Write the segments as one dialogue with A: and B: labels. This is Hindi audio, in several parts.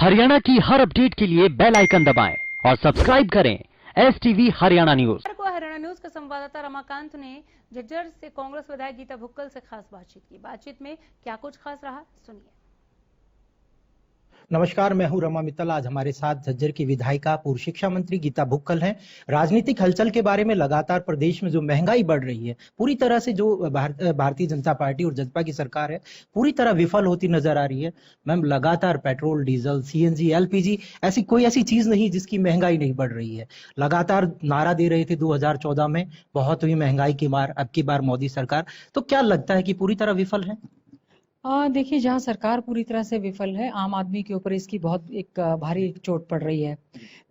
A: हरियाणा की हर अपडेट के लिए बेल आइकन दबाएं और सब्सक्राइब करें STV Haryana news.
B: Haryana news के संवाददाता रमाकांत ने झज्जर से कांग्रेस विधायक गीता भुक्कल से खास बातचीत की। बातचीत में क्या कुछ खास रहा, सुनिए।
C: नमस्कार, मैं हूं रमा मित्तल। आज हमारे साथ झज्जर की विधायिका पूर्व शिक्षा मंत्री गीता भुक्कल हैं। राजनीतिक हलचल के बारे में लगातार प्रदेश में जो महंगाई बढ़ रही है, पूरी तरह से जो भारतीय जनता पार्टी और जसपा की सरकार है पूरी तरह विफल होती नजर आ रही है। मैम, लगातार पेट्रोल, डीजल, सीएनजी, एलपीजी ऐसी कोई ऐसी चीज नहीं जिसकी महंगाई नहीं बढ़ रही है। लगातार नारा दे रहे थे 2014 में बहुत हुई महंगाई की मार, अब की बार मोदी सरकार। तो क्या लगता है कि पूरी तरह विफल है?
D: देखिए, जहां सरकार पूरी तरह से विफल है, आम आदमी के ऊपर इसकी बहुत एक भारी चोट पड़ रही है।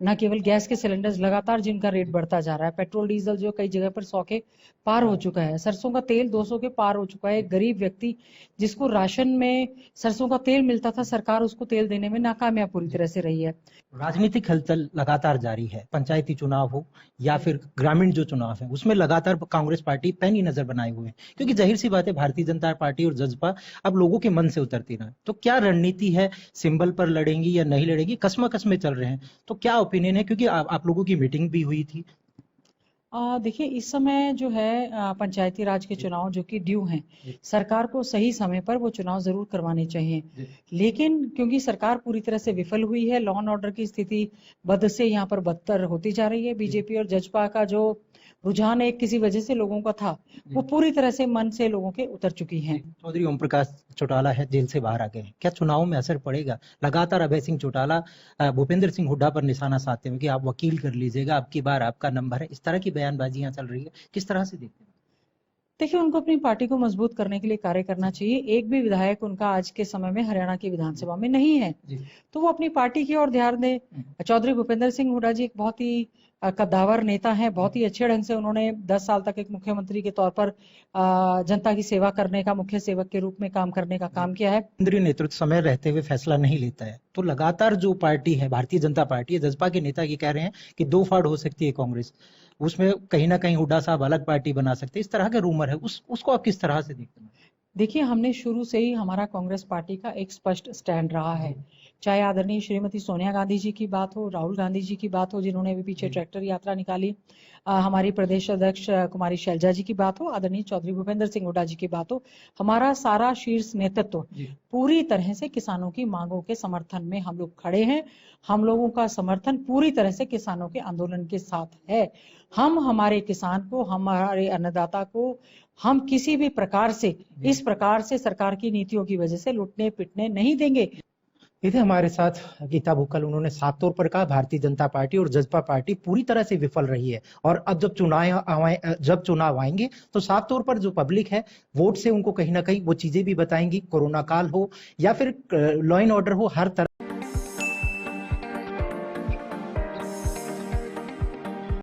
D: न केवल गैस के सिलेंडर्स लगातार जिनका रेट बढ़ता जा रहा है, पेट्रोल डीजल जो कई जगह पर 100 के पार हो चुका है, सरसों का तेल 200 के पार हो चुका है। एक गरीब व्यक्ति जिसको राशन में सरसों का तेल मिलता था, सरकार उसको तेल देने में नाकामयाब पूरी तरह से रही है।
C: राजनीतिक हलचल लगातार जारी है, पंचायती चुनाव हो या फिर ग्रामीण जो चुनाव है उसमें लगातार कांग्रेस पार्टी पैनी नजर बनाए हुए है, क्योंकि जाहिर सी बात है भारतीय जनता पार्टी और जसपा अब लोगों के मन से उतरती ना। तो क्या रणनीति है, सिंबल पर लड़ेंगी या नहीं लड़ेंगी? कस्म में चल रहे हैं, तो क्या ओपिनियन है? क्योंकि आप लोगों की मीटिंग भी हुई थी।
D: देखिए, इस समय जो है पंचायती राज के चुनाव जो कि ड्यू हैं, सरकार को सही समय पर वो चुनाव जरूर करवाने चाहिए। लेकिन क्योंकि सरकार पूरी तरह से विफल हुई है, लॉ एंड ऑर्डर की स्थिति बद से यहाँ पर बदतर होती जा रही है। बीजेपी और जसपा का जो रुझान एक किसी वजह से लोगों का था, वो पूरी तरह से मन से लोगों के उतर चुकी हैं।
C: चौधरी ओम प्रकाश चौटाला है, जेल से बाहर आ गए हैं, क्या चुनाव में असर पड़ेगा? लगातार अभय सिंह चौटाला भूपेंद्र सिंह हुड्डा पर निशाना साधते हैं कि आप वकील कर लीजिएगा, आपकी बार आपका नंबर है, इस तरह की बयानबाजियां चल रही है, किस तरह से देखते हैं?
D: देखिए, उनको अपनी पार्टी को मजबूत करने के लिए कार्य करना चाहिए। एक भी विधायक उनका आज के समय में हरियाणा की विधानसभा में नहीं है, तो वो अपनी पार्टी की ओर ध्यान दें। चौधरी भूपेंद्र सिंह हुड्डा जी एक बहुत ही कद्दावर नेता हैं, बहुत ही अच्छे ढंग से उन्होंने 10 साल तक एक मुख्यमंत्री के तौर पर जनता की सेवा करने का, मुख्य सेवक के रूप में काम करने का काम किया है।
C: केंद्रीय नेतृत्व समय रहते हुए फैसला नहीं लेता है, तो लगातार जो पार्टी है भारतीय जनता पार्टी है, जसपा के नेता ये कह रहे हैं कि 2 फाड़ हो सकती है कांग्रेस, उसमें कहीं ना कहीं हुड्डा साहब अलग पार्टी बना सकते हैं, इस तरह के रूमर है। उसको आप किस तरह से देखते हैं?
D: देखिए, हमने शुरू से ही हमारा कांग्रेस पार्टी का एक स्पष्ट स्टैंड रहा है, चाहे आदरणीय श्रीमती सोनिया गांधी जी की बात हो, राहुल गांधी जी की बात हो जिन्होंने अभी पीछे ट्रैक्टर यात्रा निकाली, हमारी प्रदेश अध्यक्ष कुमारी शैलजा जी की बात हो, आदरणीय चौधरी भूपेंद्र सिंह हुड्डा जी की बात हो, हमारा सारा शीर्ष नेतृत्व पूरी तरह से किसानों की मांगों के समर्थन में हम लोग खड़े हैं। हम लोगों का समर्थन पूरी तरह से किसानों के आंदोलन के साथ है। हम हमारे किसान को, हमारे अन्नदाता को हम किसी भी प्रकार से, इस प्रकार से सरकार की नीतियों की वजह से लुटने पिटने नहीं देंगे।
C: ये थे हमारे साथ गीता भुक्कल। उन्होंने साफ तौर पर कहा भारतीय जनता पार्टी और जसपा पार्टी पूरी तरह से विफल रही है, और अब जब चुनाव आएंगे तो साफ तौर पर जो पब्लिक है वोट से उनको कहीं ना कहीं वो चीजें भी बताएंगी, कोरोना काल हो या फिर लॉ एंड ऑर्डर हो, हर तरह